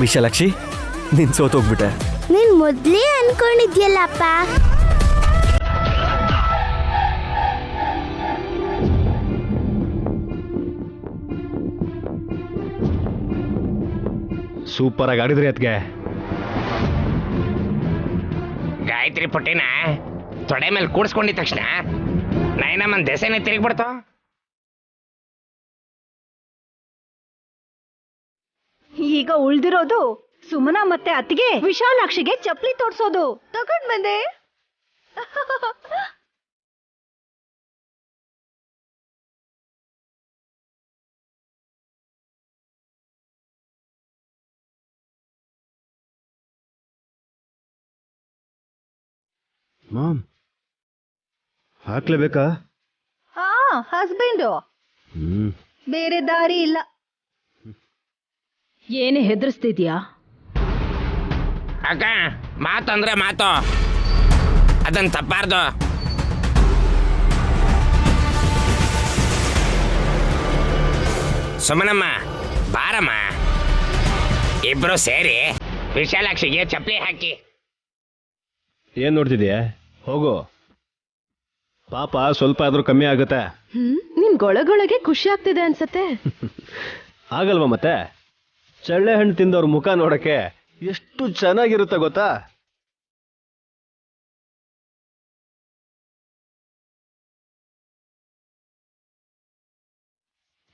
ವಿಶಾಲಾಕ್ಷಿ, ನೀನ್ ಸೋತೋಗ್ಬಿಟ್ಟೆ. ನೀನ್ ಮೊದ್ಲೇ ಅನ್ಕೊಂಡಿದ್ಯಲ್ಲಪ್ಪ. ಸೂಪರ್ ಆಗಿ ಆಡಿದ್ರಿ ಅದ್ಗೆ. ಗಾಯತ್ರಿ ಪುಟ್ಟಿನ ತೊಡೆ ಮೇಲೆ ಕೂಡಿಸ್ಕೊಂಡಿದ ತಕ್ಷಣ ನಯನಮ್ಮನ ದೆಸೆನೆ ತಿರುಗ್ಬಿಡ್ತು. ಈಗ ಉಳ್ದಿರೋದು ಸುಮನಾ ಮತ್ತೆ ಅತ್ತಿಗೆ ವಿಶಾಲಾಕ್ಷಿಗೆ ಚಪ್ಲಿ ತೋರ್ಸೋದು. ತಗೊಂಡ್ ಬಂದೆ. ಮಾಮ್, ಹಾಕ್ಲೇಬೇಕಾ? ಹಾ, ಹಸ್ಬೆಂಡು. ಬೇರೆ ದಾರಿ ಇಲ್ಲ. ಏನೇ ಹೆದರ್ಸ್ತಿದ್ಯಾ? ಅಕ್ಕ, ಮಾತು ಅಂದ್ರೆ ಮಾತು, ಅದನ್ನ ತಪ್ಪಾರ್ದು. ಸುಮನಮ್ಮ, ಬಾರಮ್ಮ, ಇಬ್ರು ಸೇರಿ ವಿಶಾಲಾಕ್ಷಿಗೆ ಚಪ್ಪಲಿ ಹಾಕಿ. ಏನ್ ನೋಡ್ತಿದ್ಯಾ? ಹೋಗು, ಪಾಪ ಸ್ವಲ್ಪ ಆದ್ರೂ ಕಮ್ಮಿ ಆಗುತ್ತೆ. ನಿಮ್ಗೊಳಗೊಳಗೆ ಖುಷಿ ಆಗ್ತಿದೆ ಅನ್ಸತ್ತೆ. ಆಗಲ್ವಾ ಮತ್ತೆ? ಚಳ್ಳೆ ಹಣ್ಣು ತಿಂದವ್ರ ಮುಖ ನೋಡಕ್ಕೆ ಎಷ್ಟು ಚೆನ್ನಾಗಿರುತ್ತೆ ಗೊತ್ತಾ?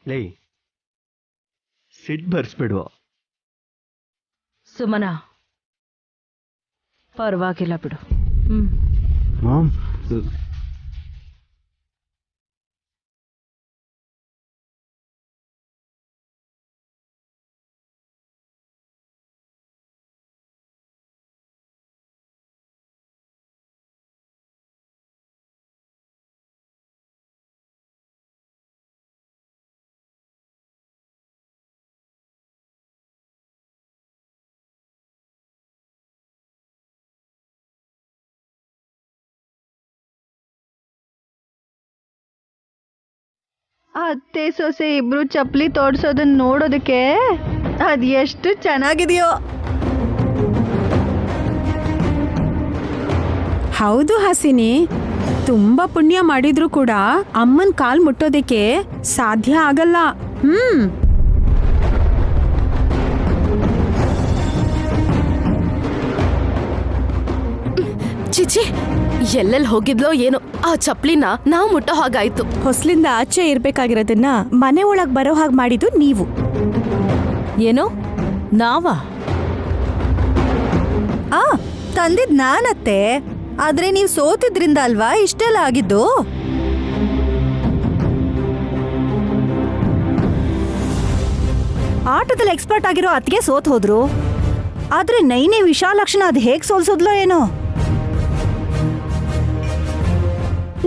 ಲೇ, ಸಿಟ್ ಬರ್ಸ್ಬಿಡು. ಸುಮನಾ, ಪರವಾಗಿಲ್ಲ ಬಿಡು. ಮಾಮ್, ಅತ್ತೆ ಸೊಸೆ ಇಬ್ರು ಚಪ್ಲಿ ತೋಡ್ಸೋದನ್ನ ನೋಡೋದಕ್ಕೆ ಅದ್ ಎಷ್ಟು ಚೆನ್ನಾಗಿದೆಯೋ. ಹೌದು ಹಾಸಿನಿ, ತುಂಬಾ ಪುಣ್ಯ ಮಾಡಿದ್ರು ಕೂಡ ಅಮ್ಮನ್ ಕಾಲ್ ಮುಟ್ಟೋದಕ್ಕೆ ಸಾಧ್ಯ ಆಗಲ್ಲ. ಚಿಚಿ, ಎಲ್ಲೆಲ್ಲಿ ಹೋಗಿದ್ಲೋ ಏನೋ, ಆ ಚಪ್ಲಿನ ನಾವು ಮುಟ್ಟೋ ಹಾಗಾಯ್ತು. ಹೊಸ್ಲಿಂದ ಆಚೆ ಇರ್ಬೇಕಾಗಿರೋದನ್ನ ಮನೆ ಒಳಗ್ ಬರೋ ಹಾಗೆ ಮಾಡಿದ್ದು ನೀವು. ಏನೋ ನಾವಾ? ತಂದಿದ್ ನಾನತ್ತೆ, ಆದ್ರೆ ನೀವು ಸೋತಿದ್ರಿಂದ ಅಲ್ವಾ ಇಷ್ಟೆಲ್ಲ ಆಗಿದ್ದು. ಆಟದಲ್ಲಿ ಎಕ್ಸ್ಪರ್ಟ್ ಆಗಿರೋ ಅತ್ತಿಗೆ ಸೋತ್ ಹೋದ್ರು, ಆದ್ರೆ ನೈನೇ ವಿಶಾಲಾಕ್ಷಿನ ಅದ್ ಹೇಗ್ ಸೋಲ್ಸೋದ್ಲೋ ಏನೋ.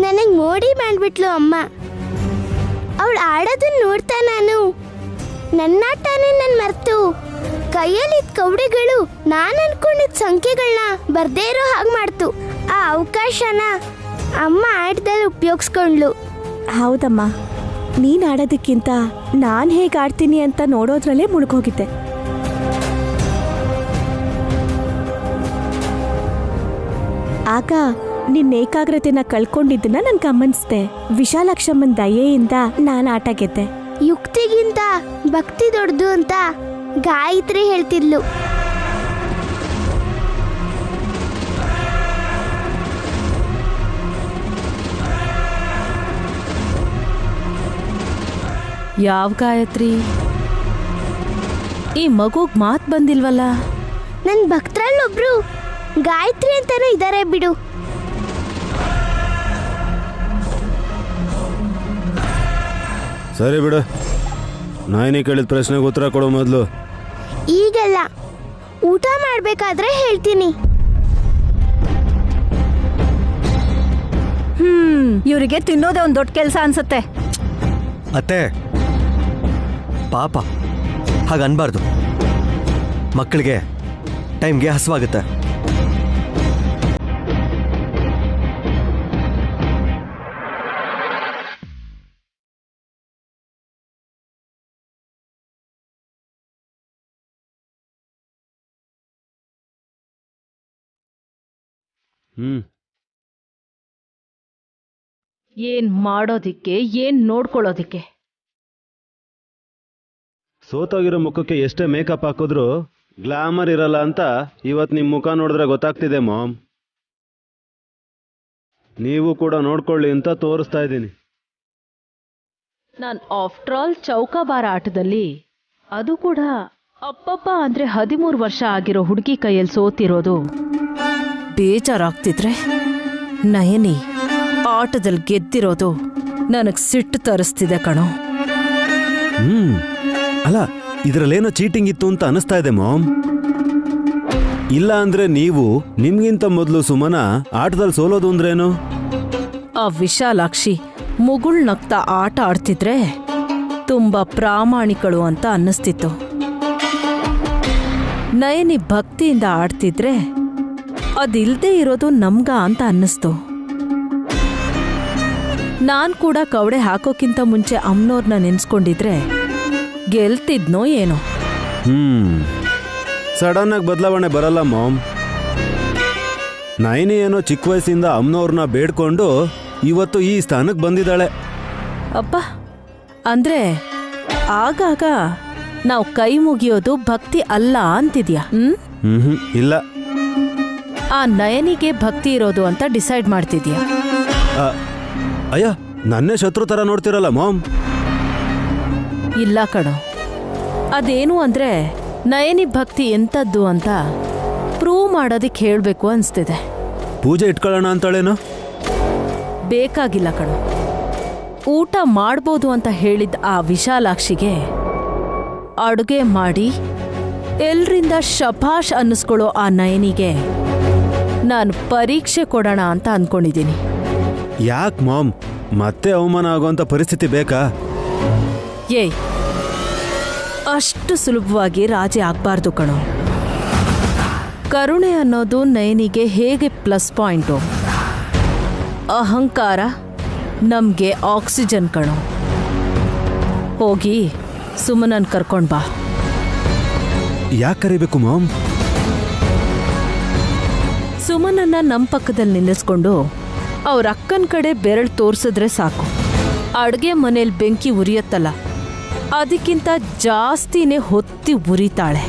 ನನಗ್ ಮೋಡಿ ಮಾಡ್ಬಿಟ್ಲು ಅಮ್ಮ. ಅವಳು ಆಡೋದನ್ನ ನೋಡ್ತಾ ನಾನು ನನ್ನಾಟನೇ ನನ್ ಮರ್ತು ಕೈಯಲ್ಲಿದ್ದ ಕವಡೆಗಳು ನಾನು ಅನ್ಕೊಂಡಿದ್ದ ಸಂಖ್ಯೆಗಳನ್ನ ಬರ್ದೇ ಇರೋ ಹಾಗೆ ಮಾಡ್ತು. ಆ ಅವಕಾಶನ ಅಮ್ಮ ಆಟದಲ್ಲಿ ಉಪಯೋಗಿಸ್ಕೊಂಡ್ಲು. ಹೌದಮ್ಮ, ನೀನ್ ಆಡೋದಕ್ಕಿಂತ ನಾನ್ ಹೇಗ್ ಆಡ್ತೀನಿ ಅಂತ ನೋಡೋದ್ರಲ್ಲೇ ಮುಳುಗೋಗಿದ್ದೆ. ಆಗ ನಿನ್ನ ಏಕಾಗ್ರತೆನ ಕಳ್ಕೊಂಡಿದ್ದನ್ನ ನನ್ ಗಮನಿಸ್ದೆ. ವಿಶಾಲಾಕ್ಷಮ್ಮನ್ ದಯೆಯಿಂದ ನಾನ್ ಆಟ ಗೆದ್ದೆ. ಯುಕ್ತಿಗಿಂತ ಭಕ್ತಿ ದೊಡ್ಡದು ಅಂತ ಗಾಯತ್ರಿ ಹೇಳ್ತಿದ್ಲು. ಯಾವ ಗಾಯತ್ರಿ? ಈ ಮಗುಗ್ ಮಾತ್ ಬಂದಿಲ್ವಲ್ಲ? ನನ್ ಭಕ್ತರಲ್ಲೊಬ್ರು ಗಾಯತ್ರಿ ಅಂತಾನೂ ಇದಾರೆ ಬಿಡು. ಸರಿ ಬಿಡು, ನಾಯಿನಿ ಕೇಳಿದ ಪ್ರಶ್ನೆಗೆ ಉತ್ತರ ಕೊಡೋ ಮೊದಲು. ಈಗಲ್ಲ, ಊಟ ಮಾಡ್ಬೇಕಾದ್ರೆ ಹೇಳ್ತೀನಿ. ಇವರಿಗೆ ತಿನ್ನೋದೇ ಒಂದ್ ದೊಡ್ಡ ಕೆಲಸ ಅನ್ಸುತ್ತೆ. ಅತ್ತೆ, ಪಾಪ ಹಾಗ ಅನ್ಬಾರ್ದು. ಮಕ್ಕಳಿಗೆ ಟೈಮ್ಗೆ ಹಸುವಾಗುತ್ತೆ. ಏನ್ ಮಾಡೋದಿಕ್ಕೆ ಏನ್ ನೋಡ್ಕೊಳ್ಳೋದಿಕ್ಕೆ. ಸೋತೋಗಿರೋ ಮುಖಕ್ಕೆ ಎಷ್ಟೇ ಮೇಕಪ್ ಹಾಕಿದ್ರು ಗ್ಲಾಮರ್ ಇರಲ್ಲ ಅಂತ ಇವತ್ತು ನಿಮ್ಮ ಮುಖ ನೋಡಿದ್ರೆ ಗೊತ್ತಾಗ್ತಿದೆ ಮಾಮ್. ನೀವು ಕೂಡ ನೋಡ್ಕೊಳ್ಳಿ ಅಂತ ತೋರಿಸ್ತಾ ಇದ್ದೀನಿ. ನಾನ್ ಆಫ್ಟರ್ ಆಲ್ ಚೌಕಾಬಾರ ಆಟದಲ್ಲಿ, ಅದು ಕೂಡ ಅಪ್ಪಪ್ಪ ಅಂದ್ರೆ 13 ವರ್ಷ ಆಗಿರೋ ಹುಡುಗಿ ಕೈಯಲ್ಲಿ ಸೋತಿರೋದು ಬೇಜಾರಾಗ್ತಿದ್ರೆ, ನಯನಿ ಆಟದಲ್ಲಿ ಗೆದ್ದಿರೋದು ನನಗ್ ಸಿಟ್ಟು ತರಿಸ್ತಿದೆ ಕಣೋ. ಅಲ್ಲ, ಇದರಲ್ಲೇನೋ ಚೀಟಿಂಗ್ ಇತ್ತು ಅಂತ ಅನಿಸ್ತಾ ಇದೆ ಮಾಮ್. ಇಲ್ಲ ಅಂದ್ರೆ ನೀವು ನಿಮ್ಗಿಂತ ಮೊದಲು ಸುಮನ ಆಟದಲ್ಲಿ ಸೋಲೋದು ಅಂದ್ರೇನು? ಆ ವಿಶಾಲಾಕ್ಷಿ ಮುಗುಳ್ನಗ್ತಾ ಆಟ ಆಡ್ತಿದ್ರೆ ತುಂಬಾ ಪ್ರಾಮಾಣಿಕಳು ಅಂತ ಅನ್ನಿಸ್ತಿತ್ತು. ನಯನಿ ಭಕ್ತಿಯಿಂದ ಆಡ್ತಿದ್ರೆ ಅದಿಲ್ದೇ ಇರೋದು ನಮ್ಗ ಅಂತ ಅನ್ನಿಸ್ತು. ನಾನ್ ಕೂಡ ಕವಡೆ ಹಾಕೋಕ್ಕಿಂತ ಮುಂಚೆ ಅಮ್ನೋರ್ನ ನೆನ್ಸ್ಕೊಂಡಿದ್ರೆ ಗೆಲ್ತಿದ್ನೋ ಏನೋ. ಸಡನ್ ಆಗಿ ಬದಲಾವಣೆ ಬರಲ್ಲ ಮಾಮ್. ನೈನಿ ಏನೋ ಚಿಕ್ಕ ವಯಸ್ಸಿಂದ ಅಮ್ಮನವ್ರನ್ನ ಬೇಡ್ಕೊಂಡು ಇವತ್ತು ಈ ಸ್ಥಾನಕ್ಕೆ ಬಂದಿದ್ದಾಳೆ. ಅಪ್ಪ, ಅಂದ್ರೆ ಆಗಾಗ ನಾವು ಕೈ ಮುಗಿಯೋದು ಭಕ್ತಿ ಅಲ್ಲ ಅಂತಿದ್ಯಾ? ಇಲ್ಲ. ಆ ನಯನಿಗೆ ಭಕ್ತಿ ಇರೋದು ಅಂತ ಡಿಸೈಡ್ ಮಾಡ್ತಿದ್ಯಾ? ಅಯ್ಯ, ನನ್ನೇ ಶತ್ರು ತರ ನೋಡ್ತಿರಲ್ಲ ಮಾಮ್. ಇಲ್ಲ ಕಣೋ, ಅದೇನು ಅಂದ್ರೆ ನಯನಿ ಭಕ್ತಿ ಎಂತದ್ದು ಅಂತ ಪ್ರೂವ್ ಮಾಡೋದಿಕ್ ಹೇಳ್ಬೇಕು ಅನ್ಸ್ತಿದೆ. ಪೂಜೆ ಇಟ್ಕೊಳ್ಳೋಣ ಅಂತಾಳೇನು? ಬೇಕಾಗಿಲ್ಲ ಕಣೋ. ಊಟ ಮಾಡ್ಬೋದು ಅಂತ ಹೇಳಿದ ಆ ವಿಶಾಲಾಕ್ಷಿಗೆ ಅಡುಗೆ ಮಾಡಿ ಎಲ್ರಿಂದ ಶಭಾಷ್ ಅನ್ನಿಸ್ಕೊಳ್ಳೋ ಆ ನಯನಿಗೆ ನಾನು ಪರೀಕ್ಷೆ ಕೊಡೋಣ ಅಂತ ಅನ್ಕೊಂಡಿದ್ದೀನಿ. ಯಾಕೆ ಮಾಮ್, ಮತ್ತೆ ಅವಮಾನ ಆಗೋಂಥ ಪರಿಸ್ಥಿತಿ ಬೇಕಾ? ಏಯ್, ಅಷ್ಟು ಸುಲಭವಾಗಿ ರಾಜಿ ಆಗ್ಬಾರ್ದು ಕಣೋ. ಕರುಣೆ ಅನ್ನೋದು ನಯನಿಗೆ ಹೇಗೆ ಪ್ಲಸ್ ಪಾಯಿಂಟು, ಅಹಂಕಾರ ನಮ್ಗೆ ಆಕ್ಸಿಜನ್ ಕಣೋ. ಹೋಗಿ ಸುಮನನ್ ಕರ್ಕೊಂಡ್ ಬಾ. ಯಾಕೆ ಕರಿಬೇಕು ಮಾಮ್? ಸುಮನನ್ನ ನಮ್ಮ ಪಕ್ಕದಲ್ಲಿ ನಿಲ್ಲಿಸ್ಕೊಂಡು ಅವ್ರ ಅಕ್ಕನ ಕಡೆ ಬೆರಳು ತೋರ್ಸಿದ್ರೆ ಸಾಕು, ಅಡ್ಗೆ ಮನೇಲಿ ಬೆಂಕಿ ಉರಿಯತ್ತಲ್ಲ ಅದಕ್ಕಿಂತ ಜಾಸ್ತಿನೇ ಹೊತ್ತಿ ಉರಿತಾಳೆ.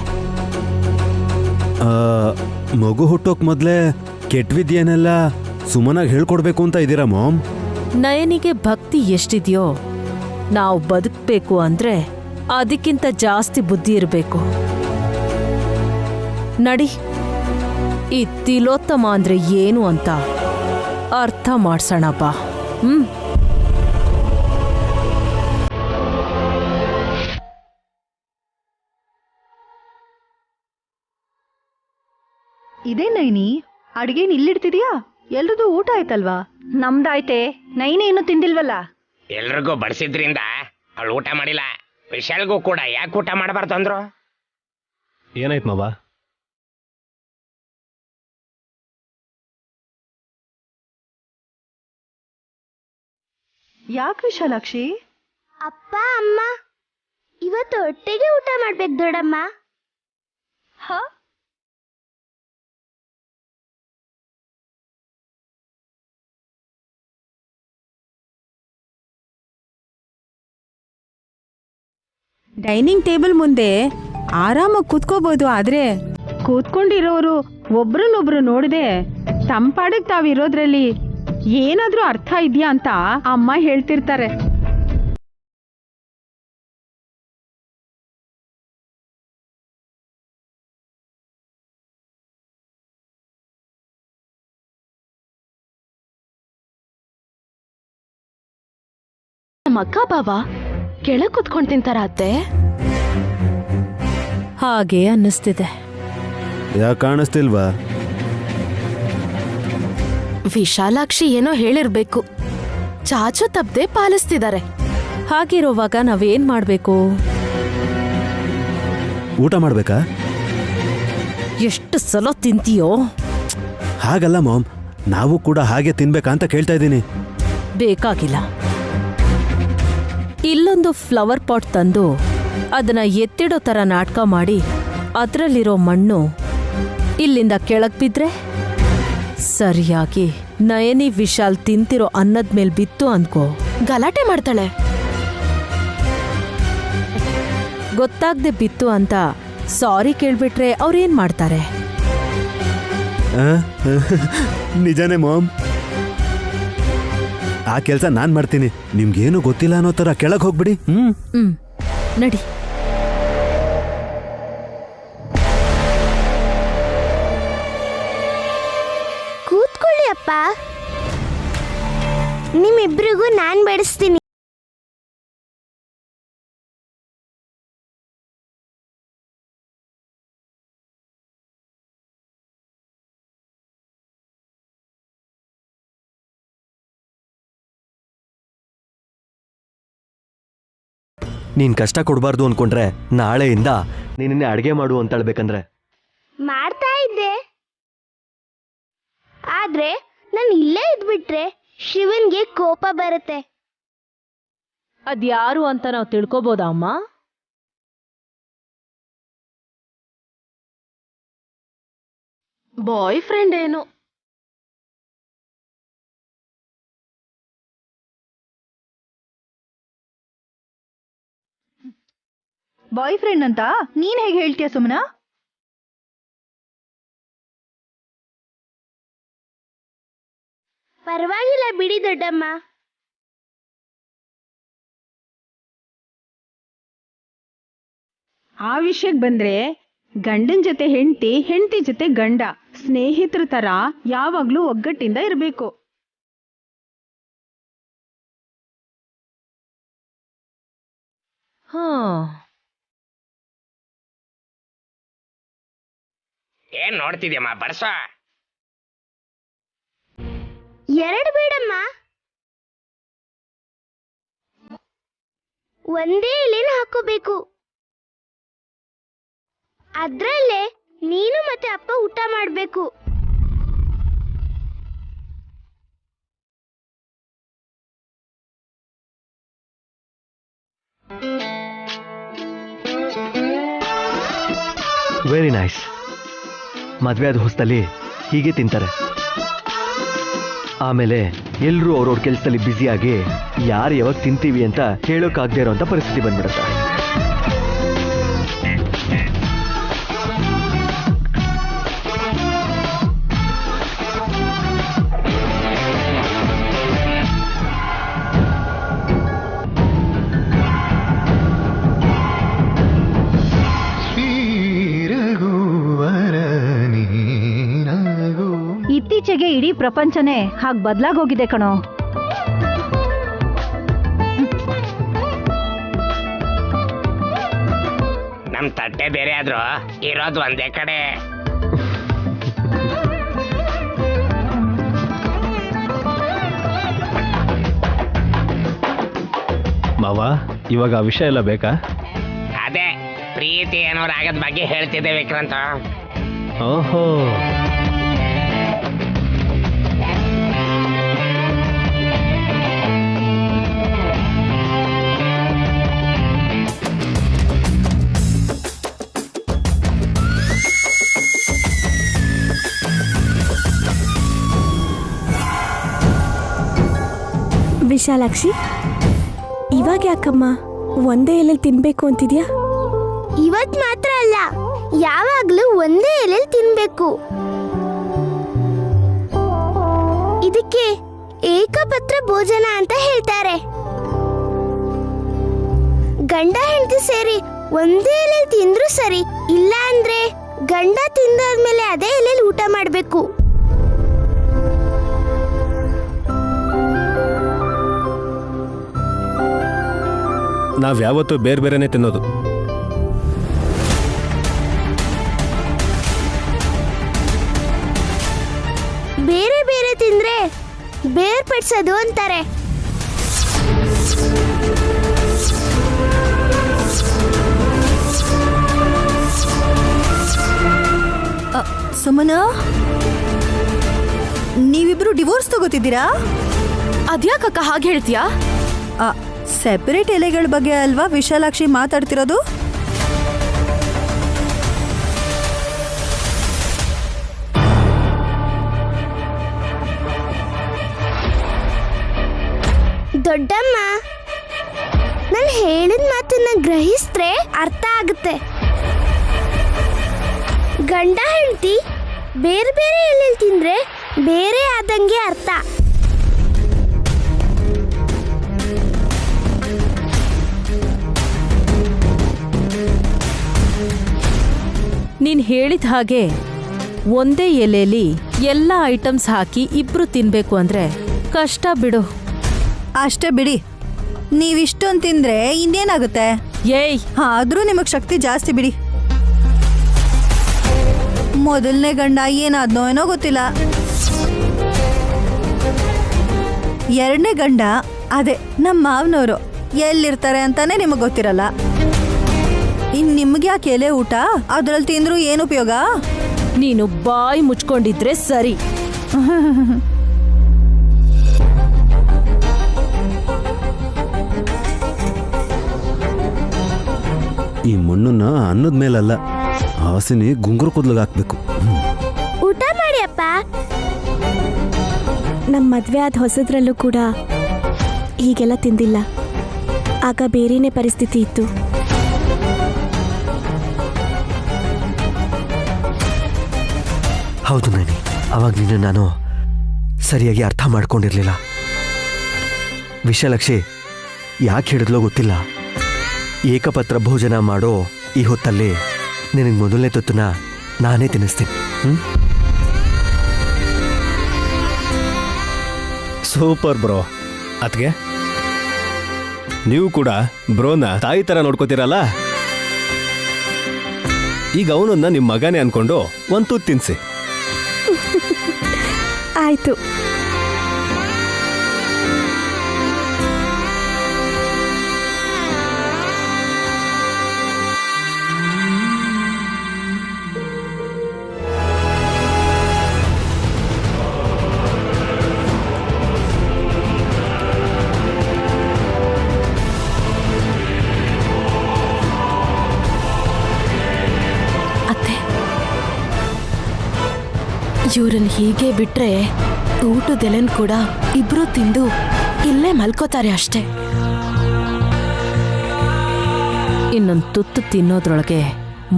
ಮಗು ಹುಟ್ಟೋಕ್ ಮೊದ್ಲೇ ಕೆಟ್ಟ ವಿದ್ಯೆನೆಲ್ಲ ಸುಮನಾಗಿ ಹೇಳ್ಕೊಡ್ಬೇಕು ಅಂತ ಇದ್ದೀರಾ ಮಾಮ್? ನಯನಿಗೆ ಭಕ್ತಿ ಎಷ್ಟಿದೆಯೋ ನಾವು ಬದುಕಬೇಕು ಅಂದ್ರೆ ಅದಕ್ಕಿಂತ ಜಾಸ್ತಿ ಬುದ್ಧಿ ಇರಬೇಕು. ನಡಿ, ಈ ತಿಲೋತ್ತಮ ಅಂದ್ರೆ ಏನು ಅಂತ ಅರ್ಥ ಮಾಡ್ಸೋಣ ಬಾ. ಇದೇ ನೈನಿ, ಅಡ್ಗೇನ್ ಇಲ್ಲಿಡ್ತಿದ್ಯಾ? ಎಲ್ರದು ಊಟ ಆಯ್ತಲ್ವಾ? ನಮ್ದಾಯ್ತೆ, ನೈನಿ ಏನು ತಿಂದಿಲ್ವಲ್ಲ. ಎಲ್ರಿಗೂ ಬಡಿಸಿದ್ರಿಂದ ಅವಳು ಊಟ ಮಾಡಿಲ್ಲ. ವಿಶಾಲ್ಗೂ ಕೂಡ ಯಾಕೆ ಊಟ ಮಾಡಬಾರ್ದು ಅಂದ್ರು? ಏನಾಯ್ತು ಮಾವ? ಯಾಕೆ ವಿಶಾಲಾಕ್ಷಿ? ಅಪ್ಪ ಅಮ್ಮ ಇವತ್ತು ಒಟ್ಟಿಗೆ ಊಟ ಮಾಡ್ಬೇಕು ದೊಡ್ಡಮ್ಮ. ಹ? ಡೈನಿಂಗ್ ಟೇಬಲ್ ಮುಂದೆ ಆರಾಮಾಗಿ ಕೂತ್ಕೋಬಹುದು, ಆದ್ರೆ ಕೂತ್ಕೊಂಡಿರೋರು ಒಬ್ರನ್ನೊಬ್ರು ನೋಡದೆ ತಂಪಾಡಕ್ ತಾವಿರೋದ್ರಲ್ಲಿ ಏನಾದ್ರೂ ಅರ್ಥ ಇದೆಯಾ ಅಂತ ಅಮ್ಮ ಹೇಳ್ತಿರ್ತಾರೆ. ನಮ್ಮ ಅಕ್ಕ ಬಾವ ಕೆಳಗ್ ಕುತ್ಕೊಂಡ್ ತಿಂತಾರ ಅತ್ತೆ? ಹಾಗೆ ಅನ್ನಿಸ್ತಿದೆ. ಯಾಕೆ ಕಾಣಿಸ್ತಿಲ್ವಾ? ವಿಶಾಲಾಕ್ಷಿ ಏನೋ ಹೇಳಿರ್ಬೇಕು, ಚಾಚು ತಪ್ಪದೆ ಪಾಲಿಸ್ತಿದ್ದಾರೆ. ಹಾಗಿರುವಾಗ ನಾವೇನ್ ಮಾಡ್ಬೇಕು? ಊಟ ಮಾಡ್ಬೇಕಾ? ಎಷ್ಟು ಸಲ ತಿಂತೀಯೋ? ಹಾಗಲ್ಲ ಮಾಮ್, ನಾವು ಕೂಡ ಹಾಗೆ ತಿನ್ಬೇಕಾ ಅಂತ ಕೇಳ್ತಾ ಇದ್ದೀನಿ. ಬೇಕಾಗಿಲ್ಲ. ಇಲ್ಲೊಂದು ಫ್ಲವರ್ ಪಾಟ್ ತಂದು ಅದನ್ನ ಎತ್ತಿಡೋ ತರ ನಾಟಕ ಮಾಡಿ ಅದರಲ್ಲಿರೋ ಮಣ್ಣು ಇಲ್ಲಿಂದ ಕೆಳಗ್ ಬಿದ್ರೆ ಸರಿಯಾಗಿ ನಯನಿ ವಿಶಾಲ್ ತಿಂತಿರೋ ಅನ್ನದ ಮೇಲ್ ಬಿತ್ತು ಅನ್ಕೋ, ಗಲಾಟೆ ಮಾಡ್ತಾಳೆ. ಗೊತ್ತಾಗ್ದೆ ಬಿತ್ತು ಅಂತ ಸಾರಿ ಕೇಳ್ಬಿಟ್ರೆ ಅವ್ರೇನ್ ಮಾಡ್ತಾರೆ? ನಿಜಾನೇ ಮಾಮ್, ಆ ಕೆಲಸ ನಾನ್ ಮಾಡ್ತೀನಿ. ನಿಮ್ಗೇನು ಗೊತ್ತಿಲ್ಲ ಅನ್ನೋ ತರ ಕೆಳಗ್ ಹೋಗ್ಬಿಡಿ. ನಡಿ. ಕೂತ್ಕೊಳ್ಳಿ ಅಪ್ಪ, ನಿಮ್ಮಿಬ್ರಿಗೂ ನಾನ್ ಬಡಿಸ್ತೀನಿ. ನೀನ್ ಕಷ್ಟ ಕೊಡಬಾರ್ದು ಅನ್ಕೊಂಡ್ರೆ ನಾಳೆಯಿಂದ ನೀನೇ ಅಡ್ಗೆ ಮಾಡು ಅಂತ ಹೇಳ್ಬೇಕಂದ್ರೆ ಮಾಡ್ತಾ ಇದ್ದೆ, ಆದ್ರೆ ನಾನು ಇಲ್ಲೇ ಇದ್ಬಿಟ್ರೆ ಶಿವನ್ಗೆ ಕೋಪ ಬರುತ್ತೆ. ಅದ್ಯಾರು ಅಂತ ನಾವು ತಿಳ್ಕೊಬೋದಾ ಅಮ್ಮ? ಬಾಯ್ ಫ್ರೆಂಡ್ ಏನು? ಬಾಯ್ ಫ್ರೆಂಡ್ ಅಂತ ನೀನ್ ಹೇಗೆ ಹೇಳ್ತೀಯ ಸುಮನಾ? ಪರವಾಗಿಲ್ಲ ಬಿಡಿ ದೊಡ್ಡಮ್ಮ. ಆ ವಿಷಯಕ್ಕೆ ಬಂದ್ರೆ ಗಂಡನ ಜೊತೆ ಹೆಂಡತಿ, ಹೆಂಡತಿ ಜೊತೆ ಗಂಡ ಸ್ನೇಹಿತರ ತರ ಯಾವಾಗ್ಲೂ ಒಗ್ಗಟ್ಟಿಂದ ಇರಬೇಕು. ಹಾ, ಏನ್ ನೋಡ್ತಿದ್ಯಮ್ಮ, ಬಡ್ಸ. ಎರಡು ಬೇಡಮ್ಮ, ಒಂದೇ ಎಲೆನ ಹಾಕೋಬೇಕು. ಅದ್ರಲ್ಲೇ ನೀನು ಮತ್ತೆ ಅಪ್ಪ ಊಟ ಮಾಡ್ಬೇಕು. Very nice. ಮದ್ವೆ ಆದ ಹೊಸದಲ್ಲಿ ಹೀಗೆ ತಿಂತಾರೆ. ಆಮೇಲೆ ಎಲ್ಲರೂ ಅವ್ರವ್ರ ಕೆಲಸದಲ್ಲಿ ಬ್ಯುಸಿಯಾಗಿ ಯಾರು ಯಾವಾಗ ತಿಂತೀವಿ ಅಂತ ಹೇಳೋಕ್ಕಾಗದೇ ಇರೋಂಥ ಪರಿಸ್ಥಿತಿ ಬಂದ್ಬಿಡುತ್ತೆ. ಇತ್ತೀಚೆಗೆ ಇಡೀ ಪ್ರಪಂಚನೇ ಹಾಗೆ ಬದಲಾಗೋಗಿದೆ ಕಣೋ. ನಮ್ ತಟ್ಟೆ ಬೇರೆ ಆದ್ರೂ ಇರೋದು ಒಂದೇ ಕಡೆ. ಮಾವ, ಇವಾಗ ಆ ವಿಷಯ ಎಲ್ಲ ಬೇಕಾ? ಅದೇ ಪ್ರೀತಿ ಏನೋ ರಾಗದ ಬಗ್ಗೆ ಹೇಳ್ತಿದ್ದೆ ವಿಕ್ರಾಂತ. ಓಹೋ, ವಿಶಾಲಾಕ್ಷಿ, ಇವಾಗ ಯಾಕಮ್ಮ ಒಂದೇ ಎಲೆಯಲ್ಲಿ ತಿನ್ಬೇಕು ಅಂತಿದ್ಯಾ? ಇವತ್ ಮಾತ್ರ ಅಲ್ಲ, ಯಾವಾಗ್ಲೂ ಒಂದೇ ಎಲೆಯಲ್ಲಿ ತಿನ್ಬೇಕು. ಇದಕ್ಕೆ ಏಕಪತ್ರ ಭೋಜನ ಅಂತ ಹೇಳ್ತಾರೆ. ಗಂಡ ಹೆಂಡತಿ ಸೇರಿ ಒಂದೇ ಎಲೆಯಲ್ಲಿ ತಿಂದ್ರೂ ಸರಿ, ಇಲ್ಲ ಅಂದ್ರೆ ಗಂಡ ತಿಂದಾದ್ಮೇಲೆ ಅದೇ ಎಲೆಯಲ್ಲಿ ಊಟ ಮಾಡ್ಬೇಕು. ನಾವ್ಯಾವತ್ತೂ ಬೇರೆ ಬೇರೆನೆ ತಿನ್ನೋದು. ಬೇರೆ ಬೇರೆ ತಿಂದ್ರೆ ಬೇರ್ಪಡಿಸೋದು ಅಂತಾರೆ. ಸುಮನ, ನೀವಿಬ್ರು ಡಿವೋರ್ಸ್ ತಗೋತಿದ್ದೀರಾ? ಅದ್ಯಾಕಕ್ಕ ಹಾಗೆ ಹೇಳ್ತೀಯಾ? ಸೆಪರೇಟ್ ಎಲೆಗಳ ಬಗ್ಗೆ ಅಲ್ವಾ ವಿಶಾಲಾಕ್ಷಿ ಮಾತಾಡ್ತಿರೋದು? ನಾನು ಹೇಳಿದ ಮಾತನ್ನ ಗ್ರಹಿಸಿದ್ರೆ ಅರ್ಥ ಆಗುತ್ತೆ. ಗಂಡ ಹೆಂಡತಿ ಬೇರೆ ಬೇರೆ ಎಲೆಲ್ ತಿಂದ್ರೆ ಬೇರೆ ಆದಂಗೆ ಅರ್ಥ. ನೀನ್ ಹೇಳಿದ ಹಾಗೆ ಒಂದೇ ಎಲೆಯಲ್ಲಿ ಎಲ್ಲ ಐಟಮ್ಸ್ ಹಾಕಿ ಇಬ್ರು ತಿನ್ಬೇಕು ಅಂದ್ರೆ ಕಷ್ಟ ಬಿಡು. ಅಷ್ಟೇ ಬಿಡಿ, ನೀವಿಷ್ಟೊಂದು ತಿಂದ್ರೆ ಇನ್ನೇನಾಗುತ್ತೆ? ಏಯ್, ಆದ್ರೂ ನಿಮಗ್ ಶಕ್ತಿ ಜಾಸ್ತಿ ಬಿಡಿ. ಮೊದಲನೇ ಗಂಡ ಏನಾದ್ನೋ ಏನೋ ಗೊತ್ತಿಲ್ಲ, ಎರಡನೇ ಗಂಡ ಅದೇ ನಮ್ಮ ಮಾವನವರು ಎಲ್ಲಿರ್ತಾರೆ ಅಂತಾನೆ ನಿಮಗ್ ಗೊತ್ತಿರಲ್ಲ. ಇನ್ ನಿಮ್ಗೆ ಯಾಕೆ ಎಲೆ ಊಟ? ಅದ್ರಲ್ಲಿ ತಿಂದ್ರು ಏನು ಉಪಯೋಗ? ನೀನು ಬಾಯಿ ಮುಚ್ಕೊಂಡಿದ್ರೆ ಸರಿ. ಈ ಮಣ್ಣನ್ನ ಅನ್ನದ ಮೇಲಲ್ಲ, ಹಾಸಿನಿ ಗುಂಗುರು ಕೂದ್ಲಿಗೆ ಹಾಕ್ಬೇಕು. ಊಟ ಮಾಡಿ ಅಪ್ಪ. ನಮ್ಮ ಮದ್ವೆ ಆದ ಹೊಸದ್ರಲ್ಲೂ ಕೂಡ ಹೀಗೆಲ್ಲ ತಿಂದಿಲ್ಲ. ಆಗ ಬೇರೆನೇ ಪರಿಸ್ಥಿತಿ ಇತ್ತು. ಹೌದು ನಾನಿ, ಅವಾಗ ನಿನ್ನ ನಾನು ಸರಿಯಾಗಿ ಅರ್ಥ ಮಾಡ್ಕೊಂಡಿರ್ಲಿಲ್ಲ. ವಿಶಾಲಾಕ್ಷಿ ಯಾಕೆ ಹಿಡಿದ್ಲೋ ಗೊತ್ತಿಲ್ಲ, ಏಕಪತ್ರ ಭೋಜನ ಮಾಡೋ ಈ ಹೊತ್ತಲ್ಲಿ ನಿನಗೆ ಮೊದಲನೇ ತುತ್ತನ್ನ ನಾನೇ ತಿನ್ನಿಸ್ತೀನಿ. Super bro. ಅತ್ಗೆ ನೀವು ಕೂಡ ಬ್ರೋನ ತಾಯಿ ತರ ನೋಡ್ಕೋತೀರಲ್ಲ, ಈಗ ಅವನನ್ನ ನಿಮ್ಮ ಮಗನೇ ಅನ್ಕೊಂಡು ಒಂದು ತುತ್ತು ತಿನ್ಸಿ. ಆಯ್ತು. ಇವ್ರನ್ನ ಹೀಗೆ ಬಿಟ್ರೆ ಊಟದೆಲೆನ್ ಕೂಡ ಇಬ್ರು ತಿಂದು ಇಲ್ಲೇ ಮಲ್ಕೋತಾರೆ ಅಷ್ಟೇ. ಇನ್ನೊಂದು ತುತ್ತು ತಿನ್ನೋದ್ರೊಳಗೆ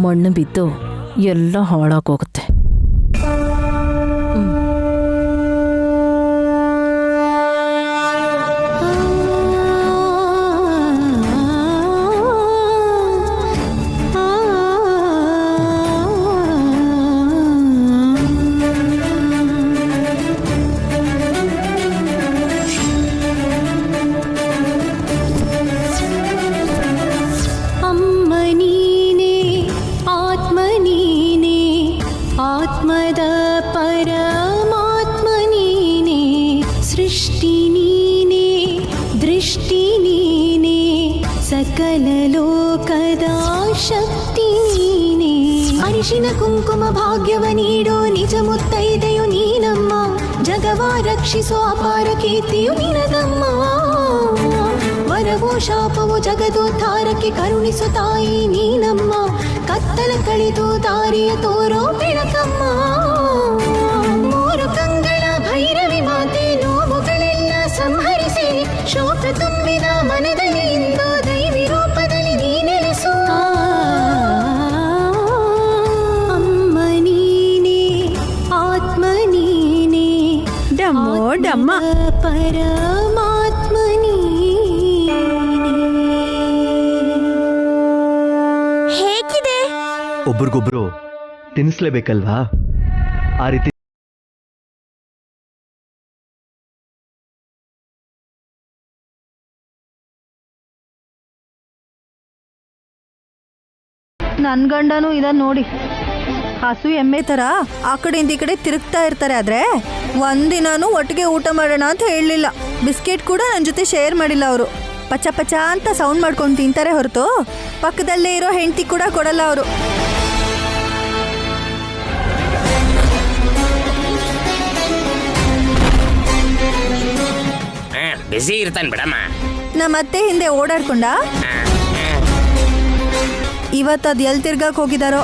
ಮಣ್ಣು ಬಿದ್ದು ಎಲ್ಲ ಹಾಳಾಗೋಗುತ್ತೆ. ಆತ್ಮದ ಪರಮಾತ್ಮ ನೀನೇ, ಸೃಷ್ಟಿ ನೀನೇ, ದೃಷ್ಟಿ ನೀನೇ, ಸಕಲ ಲೋಕದ ಶಕ್ತಿ ನೀನೇ. ಅರಿಶಿನ ಕುಂಕುಮ ಭಾಗ್ಯವ ನೀಡೋ ನಿಜ ಮುತ್ತೈದೆಯು ನೀನಮ್ಮ, ಜಗವ ರಕ್ಷಿಸೋ ಅಪಾರ ಕೀರ್ತಿಯು ನಿನದಮ್ಮ. ವರವೋ ಶಾಪವೋ ಜಗದೋದ್ಧಾರಕ್ಕೆ ಕರುಣಿಸು ತಾಯಿ ನೀನಮ್ಮ, ಕತ್ತಲ ಕಳೆದು ದಾರಿಯ ತೋರೋ ಬೆಳಕಮ್ಮ. ಮೂರು ಕಂಗಳ ಭೈರವಿ ಮಾತೆ ನೋವುಗಳೆಲ್ಲ ಸಂಹರಿಸಿ, ಶೋಕ ತುಂಬಿದ ಮನದಲ್ಲಿ ಇಂದು ದೈವಿ ರೂಪದಲ್ಲಿ ನೀನೆಲೆಸು. ಅಮ್ಮ ನೀನೇ, ಆತ್ಮ ನೀನೇ, ಡಮ್ಮೋ ಡಮ್ಮ ಪರಮಾತ್ಮ ಹೇಗಿದೆ? ಒಬ್ರಿಗೊಬ್ರು ತಿನ್ನಿಸ್ಲೇಬೇಕಲ್ವಾ? ಆ ರೀತಿ ನನ್ ಗಂಡನೂ ಇದನ್ ನೋಡಿ, ಹಸು ಎಮ್ಮೆ ತರ ಆ ಕಡೆಯಿಂದ ಈ ಕಡೆ ತಿರುಗ್ತಾ ಇರ್ತಾರೆ. ಆದ್ರೆ ಒಂದಿನಾನು ಒಟ್ಟಿಗೆ ಊಟ ಮಾಡೋಣ ಅಂತ ಹೇಳಲಿಲ್ಲ. ಬಿಸ್ಕೆಟ್ ಕೂಡ ನನ್ನ ಜೊತೆ ಶೇರ್ ಮಾಡಿಲ್ಲ ಅವರು. ಪಚ ಪಚ ಅಂತ ಸೌಂಡ್ ಮಾಡ್ಕೊಂಡು ತಿಂತಾರೆ ಹೊರತು ಪಕ್ಕದಲ್ಲೇ ಇರೋ ಹೆಂಡತಿ ಕೂಡ ಕೊಡಲ್ಲ ಅವರು. ಬಿಸಿ ಇರ್ತಾನೆ ಬಿಡಮ್ಮ. ನಮ್ಮ ಅತ್ತೆ ಹಿಂದೆ ಓಡಾಡ್ಕೊಂಡ ಇವತ್ತು ಅದು ಎಲ್ಲಿ ತಿರ್ಗಾಕ್ ಹೋಗಿದಾರೋ.